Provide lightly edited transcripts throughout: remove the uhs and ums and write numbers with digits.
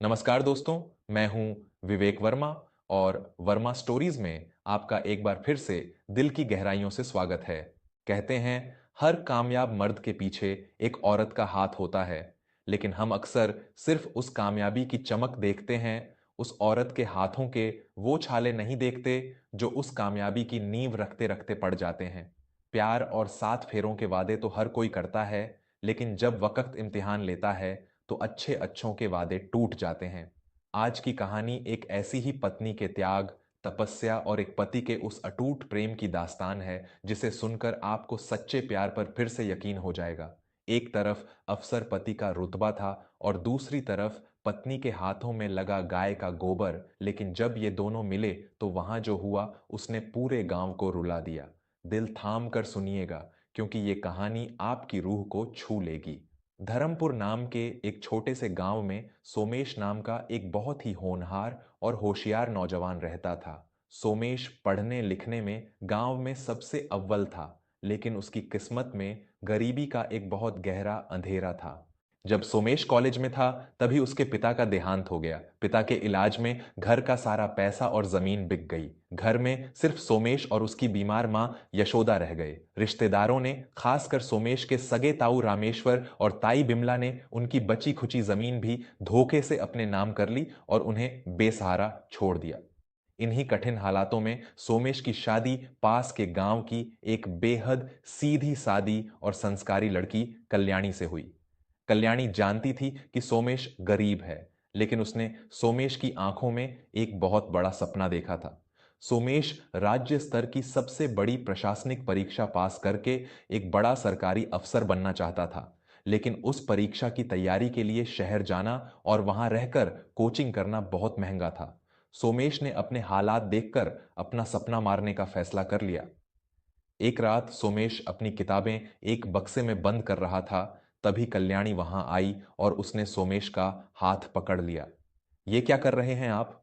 नमस्कार दोस्तों, मैं हूं विवेक वर्मा और वर्मा स्टोरीज में आपका एक बार फिर से दिल की गहराइयों से स्वागत है। कहते हैं हर कामयाब मर्द के पीछे एक औरत का हाथ होता है, लेकिन हम अक्सर सिर्फ उस कामयाबी की चमक देखते हैं, उस औरत के हाथों के वो छाले नहीं देखते जो उस कामयाबी की नींव रखते रखते पड़ जाते हैं। प्यार और 7 फेरों के वादे तो हर कोई करता है, लेकिन जब वक्त इम्तिहान लेता है तो अच्छे अच्छों के वादे टूट जाते हैं। आज की कहानी एक ऐसी ही पत्नी के त्याग, तपस्या और एक पति के उस अटूट प्रेम की दास्तान है जिसे सुनकर आपको सच्चे प्यार पर फिर से यकीन हो जाएगा। एक तरफ अफसर पति का रुतबा था और दूसरी तरफ पत्नी के हाथों में लगा गाय का गोबर, लेकिन जब ये दोनों मिले तो वहां जो हुआ उसने पूरे गांव को रुला दिया। दिल थाम कर सुनिएगा, क्योंकि ये कहानी आपकी रूह को छू लेगी। धर्मपुर नाम के एक छोटे से गांव में सोमेश नाम का एक बहुत ही होनहार और होशियार नौजवान रहता था। सोमेश पढ़ने लिखने में गांव में सबसे अव्वल था, लेकिन उसकी किस्मत में गरीबी का एक बहुत गहरा अंधेरा था। जब सोमेश कॉलेज में था तभी उसके पिता का देहांत हो गया। पिता के इलाज में घर का सारा पैसा और जमीन बिक गई। घर में सिर्फ सोमेश और उसकी बीमार मां यशोदा रह गए। रिश्तेदारों ने, खासकर सोमेश के सगे ताऊ रामेश्वर और ताई बिमला ने, उनकी बची खुची जमीन भी धोखे से अपने नाम कर ली और उन्हें बेसहारा छोड़ दिया। इन्हीं कठिन हालातों में सोमेश की शादी पास के गांव की एक बेहद सीधी सादी और संस्कारी लड़की कल्याणी से हुई। कल्याणी जानती थी कि सोमेश गरीब है, लेकिन उसने सोमेश की आंखों में एक बहुत बड़ा सपना देखा था। सोमेश राज्य स्तर की सबसे बड़ी प्रशासनिक परीक्षा पास करके एक बड़ा सरकारी अफसर बनना चाहता था, लेकिन उस परीक्षा की तैयारी के लिए शहर जाना और वहां रहकर कोचिंग करना बहुत महंगा था। सोमेश ने अपने हालात देखकर अपना सपना मारने का फैसला कर लिया। एक रात सोमेश अपनी किताबें एक बक्से में बंद कर रहा था, तभी कल्याणी वहां आई और उसने सोमेश का हाथ पकड़ लिया। ये क्या कर रहे हैं आप?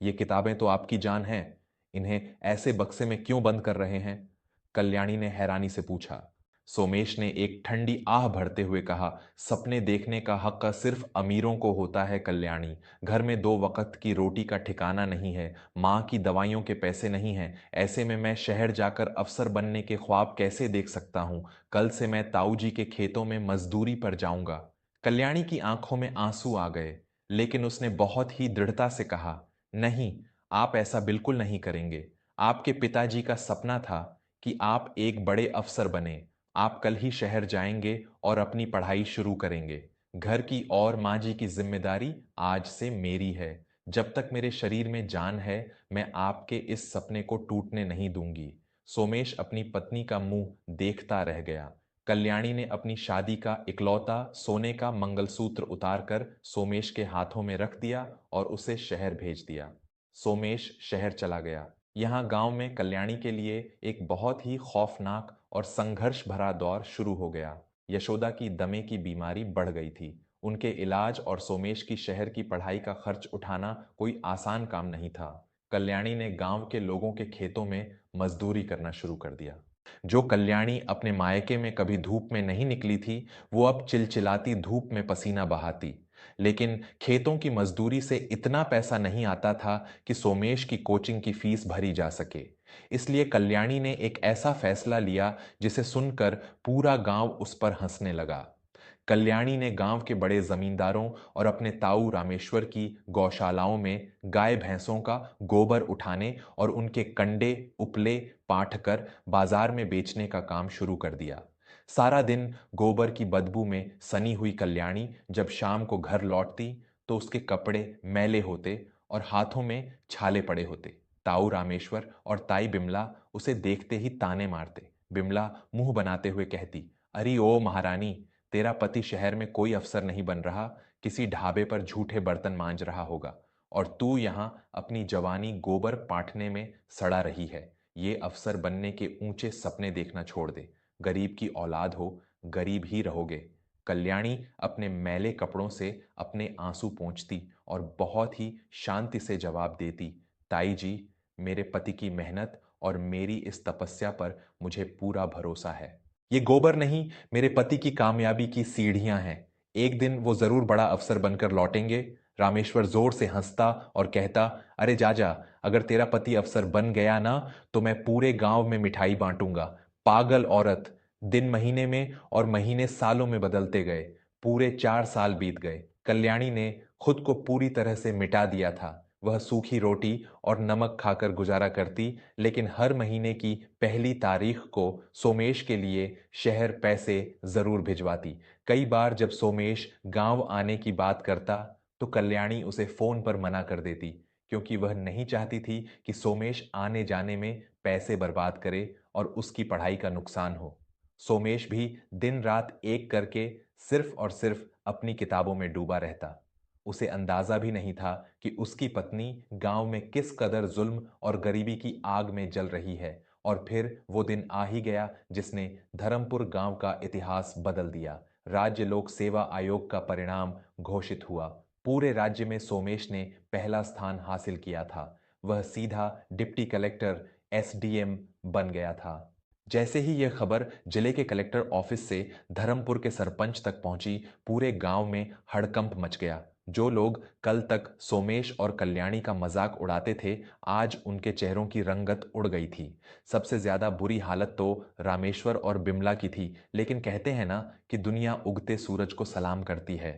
ये किताबें तो आपकी जान हैं, इन्हें ऐसे बक्से में क्यों बंद कर रहे हैं? कल्याणी ने हैरानी से पूछा। सोमेश ने एक ठंडी आह भरते हुए कहा, सपने देखने का हक का सिर्फ अमीरों को होता है कल्याणी। घर में 2 वक्त की रोटी का ठिकाना नहीं है, माँ की दवाइयों के पैसे नहीं हैं। ऐसे में मैं शहर जाकर अफसर बनने के ख्वाब कैसे देख सकता हूँ? कल से मैं ताऊ जी के खेतों में मजदूरी पर जाऊंगा। कल्याणी की आंखों में आंसू आ गए, लेकिन उसने बहुत ही दृढ़ता से कहा, नहीं, आप ऐसा बिल्कुल नहीं करेंगे। आपके पिताजी का सपना था कि आप एक बड़े अफसर बने। आप कल ही शहर जाएंगे और अपनी पढ़ाई शुरू करेंगे। घर की और माँ जी की जिम्मेदारी आज से मेरी है। जब तक मेरे शरीर में जान है, मैं आपके इस सपने को टूटने नहीं दूंगी। सोमेश अपनी पत्नी का मुंह देखता रह गया। कल्याणी ने अपनी शादी का इकलौता सोने का मंगलसूत्र उतारकर सोमेश के हाथों में रख दिया और उसे शहर भेज दिया। सोमेश शहर चला गया। यहाँ गांव में कल्याणी के लिए एक बहुत ही खौफनाक और संघर्ष भरा दौर शुरू हो गया। यशोदा की दमे की बीमारी बढ़ गई थी। उनके इलाज और सोमेश की शहर की पढ़ाई का खर्च उठाना कोई आसान काम नहीं था। कल्याणी ने गांव के लोगों के खेतों में मजदूरी करना शुरू कर दिया। जो कल्याणी अपने मायके में कभी धूप में नहीं निकली थी, वो अब चिलचिलाती धूप में पसीना बहाती। लेकिन खेतों की मजदूरी से इतना पैसा नहीं आता था कि सोमेश की कोचिंग की फीस भरी जा सके। इसलिए कल्याणी ने एक ऐसा फैसला लिया जिसे सुनकर पूरा गांव उस पर हंसने लगा। कल्याणी ने गांव के बड़े जमींदारों और अपने ताऊ रामेश्वर की गौशालाओं में गाय भैंसों का गोबर उठाने और उनके कंडे उपले पाट कर बाजार में बेचने का काम शुरू कर दिया। सारा दिन गोबर की बदबू में सनी हुई कल्याणी जब शाम को घर लौटती तो उसके कपड़े मैले होते और हाथों में छाले पड़े होते। ताऊ रामेश्वर और ताई बिमला उसे देखते ही ताने मारते। बिमला मुंह बनाते हुए कहती, अरे ओ महारानी, तेरा पति शहर में कोई अफसर नहीं बन रहा, किसी ढाबे पर झूठे बर्तन मांज रहा होगा, और तू यहां अपनी जवानी गोबर पाटने में सड़ा रही है। ये अफसर बनने के ऊंचे सपने देखना छोड़ दे। गरीब की औलाद हो, गरीब ही रहोगे। कल्याणी अपने मैले कपड़ों से अपने आंसू पोंछती और बहुत ही शांति से जवाब देती, ताई जी, मेरे पति की मेहनत और मेरी इस तपस्या पर मुझे पूरा भरोसा है। ये गोबर नहीं, मेरे पति की कामयाबी की सीढ़ियां हैं। एक दिन वो जरूर बड़ा अफसर बनकर लौटेंगे। रामेश्वर जोर से हंसता और कहता, अरे जाजा, अगर तेरा पति अफसर बन गया ना तो मैं पूरे गांव में मिठाई बांटूंगा। पागल औरत। दिन महीने में और महीने सालों में बदलते गए। पूरे 4 साल बीत गए। कल्याणी ने खुद को पूरी तरह से मिटा दिया था। वह सूखी रोटी और नमक खाकर गुजारा करती, लेकिन हर महीने की पहली तारीख को सोमेश के लिए शहर पैसे जरूर भिजवाती। कई बार जब सोमेश गांव आने की बात करता तो कल्याणी उसे फोन पर मना कर देती, क्योंकि वह नहीं चाहती थी कि सोमेश आने जाने में पैसे बर्बाद करे और उसकी पढ़ाई का नुकसान हो। सोमेश भी दिन रात एक करके सिर्फ और सिर्फ अपनी किताबों में डूबा रहता। उसे अंदाजा भी नहीं था कि उसकी पत्नी गांव में किस कदर जुल्म और गरीबी की आग में जल रही है। और फिर वो दिन आ ही गया जिसने धर्मपुर गांव का इतिहास बदल दिया। राज्य लोक सेवा आयोग का परिणाम घोषित हुआ। पूरे राज्य में सोमेश ने पहला स्थान हासिल किया था। वह सीधा डिप्टी कलेक्टर एसडीएम बन गया था। जैसे ही यह खबर जिले के कलेक्टर ऑफिस से धर्मपुर के सरपंच तक पहुंची, पूरे गांव में हड़कंप मच गया। जो लोग कल तक सोमेश और कल्याणी का मजाक उड़ाते थे, आज उनके चेहरों की रंगत उड़ गई थी। सबसे ज्यादा बुरी हालत तो रामेश्वर और बिमला की थी, लेकिन कहते हैं ना कि दुनिया उगते सूरज को सलाम करती है।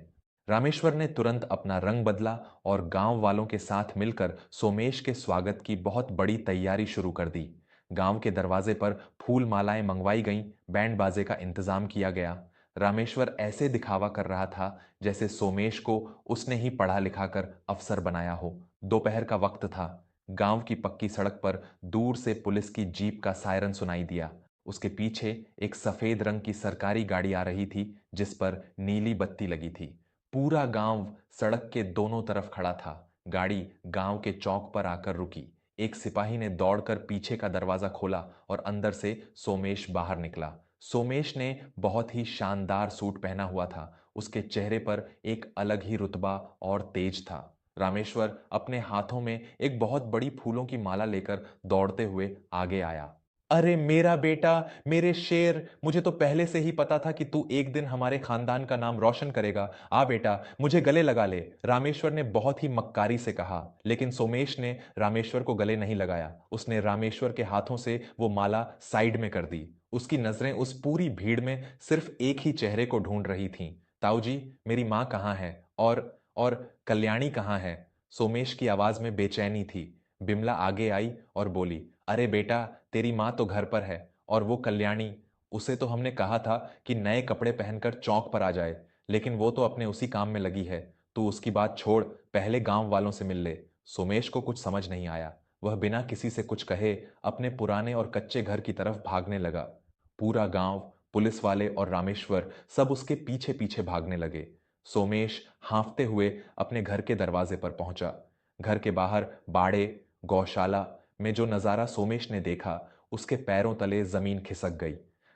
रामेश्वर ने तुरंत अपना रंग बदला और गांव वालों के साथ मिलकर सोमेश के स्वागत की बहुत बड़ी तैयारी शुरू कर दी। गांव के दरवाजे पर फूल मालाएं मंगवाई गईं, बैंड बाजे का इंतजाम किया गया। रामेश्वर ऐसे दिखावा कर रहा था जैसे सोमेश को उसने ही पढ़ा लिखा कर अफसर बनाया हो। दोपहर का वक्त था। गांव की पक्की सड़क पर दूर से पुलिस की जीप का सायरन सुनाई दिया। उसके पीछे एक सफेद रंग की सरकारी गाड़ी आ रही थी, जिस पर नीली बत्ती लगी थी। पूरा गांव सड़क के दोनों तरफ खड़ा था। गाड़ी गांव के चौक पर आकर रुकी। एक सिपाही ने दौड़कर पीछे का दरवाजा खोला और अंदर से सोमेश बाहर निकला। सोमेश ने बहुत ही शानदार सूट पहना हुआ था। उसके चेहरे पर एक अलग ही रुतबा और तेज था। रामेश्वर अपने हाथों में एक बहुत बड़ी फूलों की माला लेकर दौड़ते हुए आगे आया। अरे मेरा बेटा, मेरे शेर, मुझे तो पहले से ही पता था कि तू एक दिन हमारे खानदान का नाम रोशन करेगा। आ बेटा, मुझे गले लगा ले, रामेश्वर ने बहुत ही मक्कारी से कहा। लेकिन सोमेश ने रामेश्वर को गले नहीं लगाया। उसने रामेश्वर के हाथों से वो माला साइड में कर दी। उसकी नजरें उस पूरी भीड़ में सिर्फ एक ही चेहरे को ढूंढ रही थीं। ताऊजी, मेरी माँ कहाँ है? और कल्याणी कहाँ है? सोमेश की आवाज में बेचैनी थी। बिमला आगे आई और बोली, अरे बेटा, तेरी माँ तो घर पर है, और वो कल्याणी, उसे तो हमने कहा था कि नए कपड़े पहनकर चौक पर आ जाए, लेकिन वो तो अपने उसी काम में लगी है। तू उसकी बात छोड़, पहले गांव वालों से मिल ले। सोमेश को कुछ समझ नहीं आया। वह बिना किसी से कुछ कहे अपने पुराने और कच्चे घर की तरफ भागने लगा। पूरा गांव, पुलिस वाले और रामेश्वर सब उसके पीछे पीछे भागने लगे। सोमेश हांफते हुए अपने घर के दरवाजे पर पहुंचा। घर के बाहर बाड़े, गौशाला में जो नजारा सोमेश ने देखा, उसके पैरों तले जमीन खिसक गई।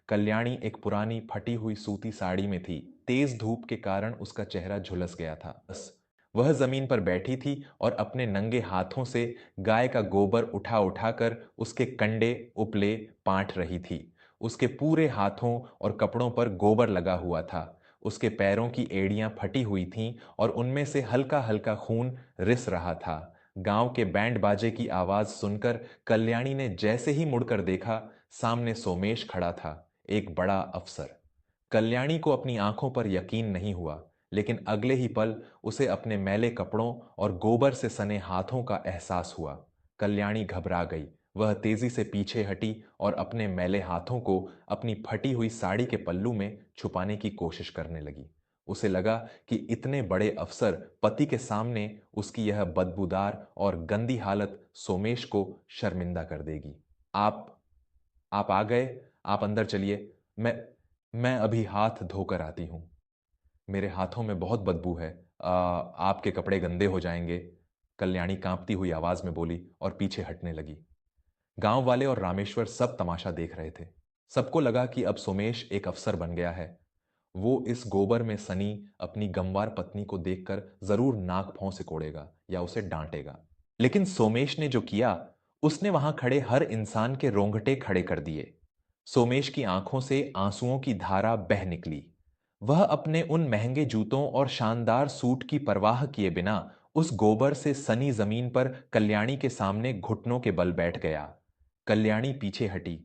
कल्याणी एक पुरानी फटी हुई सूती साड़ी में थी। तेज धूप के कारण उसका चेहरा झुलस गया था। बस वह जमीन पर बैठी थी और अपने नंगे हाथों से गाय का गोबर उठा उठाकर उसके कंडे उपले पाट रही थी। उसके पूरे हाथों और कपड़ों पर गोबर लगा हुआ था। उसके पैरों की एड़ियां फटी हुई थीं और उनमें से हल्का हल्का खून रिस रहा था। गांव के बैंड बाजे की आवाज सुनकर कल्याणी ने जैसे ही मुड़कर देखा, सामने सोमेश खड़ा था, एक बड़ा अफसर। कल्याणी को अपनी आंखों पर यकीन नहीं हुआ, लेकिन अगले ही पल उसे अपने मैले कपड़ों और गोबर से सने हाथों का एहसास हुआ। कल्याणी घबरा गई। वह तेजी से पीछे हटी और अपने मैले हाथों को अपनी फटी हुई साड़ी के पल्लू में छुपाने की कोशिश करने लगी। उसे लगा कि इतने बड़े अफसर पति के सामने उसकी यह बदबूदार और गंदी हालत सोमेश को शर्मिंदा कर देगी। आप आप आ गए। आप अंदर चलिए। मैं अभी हाथ धोकर आती हूं। मेरे हाथों में बहुत बदबू है। आपके कपड़े गंदे हो जाएंगे। कल्याणी कांपती हुई आवाज में बोली और पीछे हटने लगी। गांव वाले और रामेश्वर सब तमाशा देख रहे थे। सबको लगा कि अब सोमेश एक अफसर बन गया है। वो इस गोबर में सनी अपनी गमवार पत्नी को देखकर जरूर नाक भौं से कोड़ेगा या उसे डांटेगा। लेकिन सोमेश ने जो किया, उसने वहां खड़े हर इंसान के रोंगटे खड़े कर दिए। सोमेश की आंखों से आंसुओं की धारा बह निकली। वह अपने उन महंगे जूतों और शानदार सूट की परवाह किए बिना उस गोबर से सनी जमीन पर कल्याणी के सामने घुटनों के बल बैठ गया। कल्याणी पीछे हटी।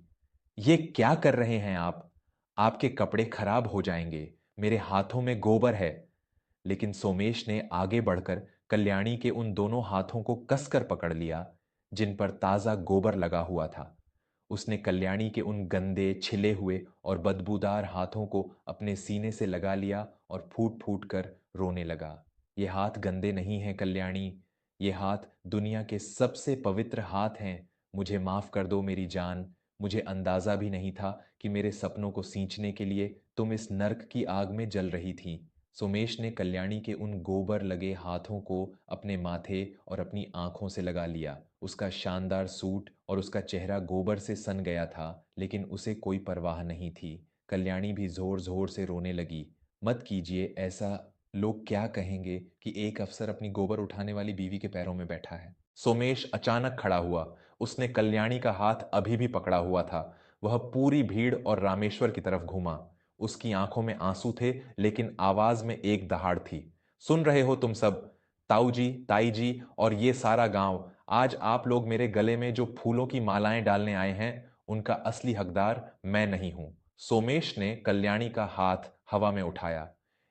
ये क्या कर रहे हैं आप? आपके कपड़े खराब हो जाएंगे। मेरे हाथों में गोबर है। लेकिन सोमेश ने आगे बढ़कर कल्याणी के उन दोनों हाथों को कसकर पकड़ लिया जिन पर ताजा गोबर लगा हुआ था। उसने कल्याणी के उन गंदे, छिले हुए और बदबूदार हाथों को अपने सीने से लगा लिया और फूट फूट कर रोने लगा। ये हाथ गंदे नहीं हैं कल्याणी, ये हाथ दुनिया के सबसे पवित्र हाथ हैं। मुझे माफ कर दो मेरी जान। मुझे अंदाजा भी नहीं था कि मेरे सपनों को सींचने के लिए तुम इस नर्क की आग में जल रही थी। सोमेश ने कल्याणी के उन गोबर लगे हाथों को अपने माथे और अपनी आंखों से लगा लिया। उसका शानदार सूट और उसका चेहरा गोबर से सन गया था, लेकिन उसे कोई परवाह नहीं थी। कल्याणी भी जोर जोर से रोने लगी। मत कीजिए ऐसा, लोग क्या कहेंगे कि एक अफसर अपनी गोबर उठाने वाली बीवी के पैरों में बैठा है। सोमेश अचानक खड़ा हुआ। उसने कल्याणी का हाथ अभी भी पकड़ा हुआ था। वह पूरी भीड़ और रामेश्वर की तरफ घूमा। उसकी आंखों में आंसू थे, लेकिन आवाज में एक दहाड़ थी। सुन रहे हो तुम सब, ताऊ जी, ताई जी और ये सारा गांव, आज आप लोग मेरे गले में जो फूलों की मालाएं डालने आए हैं, उनका असली हकदार मैं नहीं हूं। सोमेश ने कल्याणी का हाथ हवा में उठाया।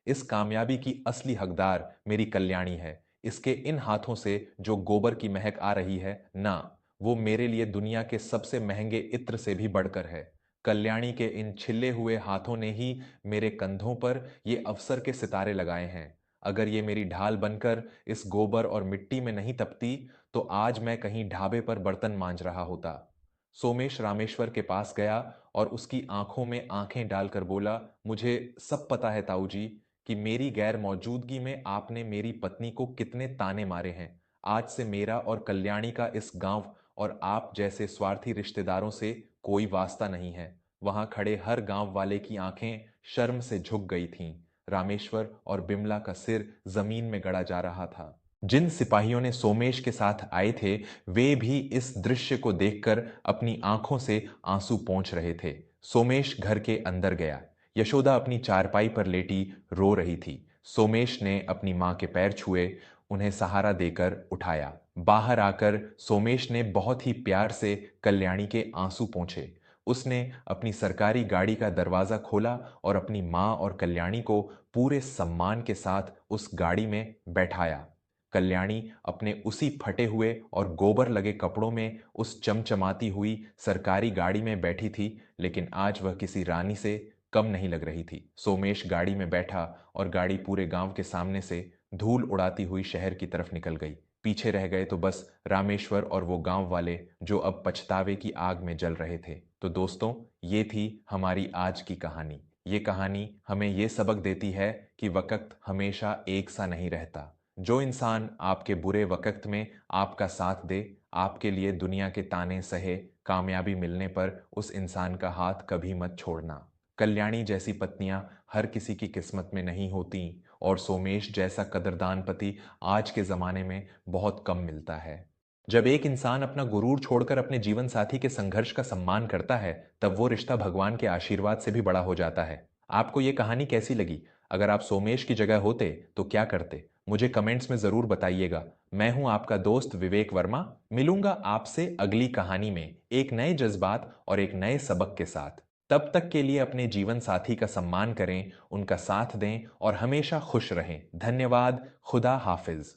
इस कामयाबी की असली हकदार मेरी कल्याणी है। इसके इन हाथों से जो गोबर की महक आ रही है ना, वो मेरे लिए दुनिया के सबसे महंगे इत्र से भी बढ़कर है। कल्याणी के इन छिले हुए हाथों ने ही मेरे कंधों पर ये अवसर के सितारे लगाए हैं। अगर ये मेरी ढाल बनकर इस गोबर और मिट्टी में नहीं तपती, तो आज मैं कहीं ढाबे पर बर्तन मांज रहा होता। सोमेश रामेश्वर के पास गया और उसकी आंखों में आंखें डालकर बोला, मुझे सब पता है ताऊ जी कि मेरी गैर मौजूदगी में आपने मेरी पत्नी को कितने ताने मारे हैं। आज से मेरा और कल्याणी का इस गांव और आप जैसे स्वार्थी रिश्तेदारों से कोई वास्ता नहीं है। वहां खड़े हर गांव वाले की आंखें शर्म से झुक गई थीं। रामेश्वर और बिमला का सिर जमीन में गड़ा जा रहा था। जिन सिपाहियों ने सोमेश के साथ आए थे, वे भी इस दृश्य को देखकर अपनी आंखों से आंसू पोंछ रहे थे। सोमेश घर के अंदर गया। यशोदा अपनी चारपाई पर लेटी रो रही थी। सोमेश ने अपनी मां के पैर छुए, उन्हें सहारा देकर उठाया। बाहर आकर सोमेश ने बहुत ही प्यार से कल्याणी के आंसू पोंछे। उसने अपनी सरकारी गाड़ी का दरवाजा खोला और अपनी मां और कल्याणी को पूरे सम्मान के साथ उस गाड़ी में बैठाया। कल्याणी अपने उसी फटे हुए और गोबर लगे कपड़ों में उस चमचमाती हुई सरकारी गाड़ी में बैठी थी, लेकिन आज वह किसी रानी से कम नहीं लग रही थी। सोमेश गाड़ी में बैठा और गाड़ी पूरे गांव के सामने से धूल उड़ाती हुई शहर की तरफ निकल गई। पीछे रह गए तो बस रामेश्वर और वो गांव वाले जो अब पछतावे की आग में जल रहे थे। तो दोस्तों, ये थी हमारी आज की कहानी। ये कहानी हमें ये सबक देती है कि वक्त हमेशा एक सा नहीं रहता। जो इंसान आपके बुरे वक्त में आपका साथ दे, आपके लिए दुनिया के ताने सहे, कामयाबी मिलने पर उस इंसान का हाथ कभी मत छोड़ना। कल्याणी जैसी पत्नियां हर किसी की किस्मत में नहीं होती, और सोमेश जैसा कदरदान पति आज के जमाने में बहुत कम मिलता है। जब एक इंसान अपना गुरूर छोड़कर अपने जीवन साथी के संघर्ष का सम्मान करता है, तब वो रिश्ता भगवान के आशीर्वाद से भी बड़ा हो जाता है। आपको ये कहानी कैसी लगी? अगर आप सोमेश की जगह होते तो क्या करते? मुझे कमेंट्स में जरूर बताइएगा। मैं हूं आपका दोस्त विवेक वर्मा। मिलूंगा आपसे अगली कहानी में एक नए जज्बात और एक नए सबक के साथ। तब तक के लिए अपने जीवन साथी का सम्मान करें, उनका साथ दें और हमेशा खुश रहें। धन्यवाद। खुदा हाफिज।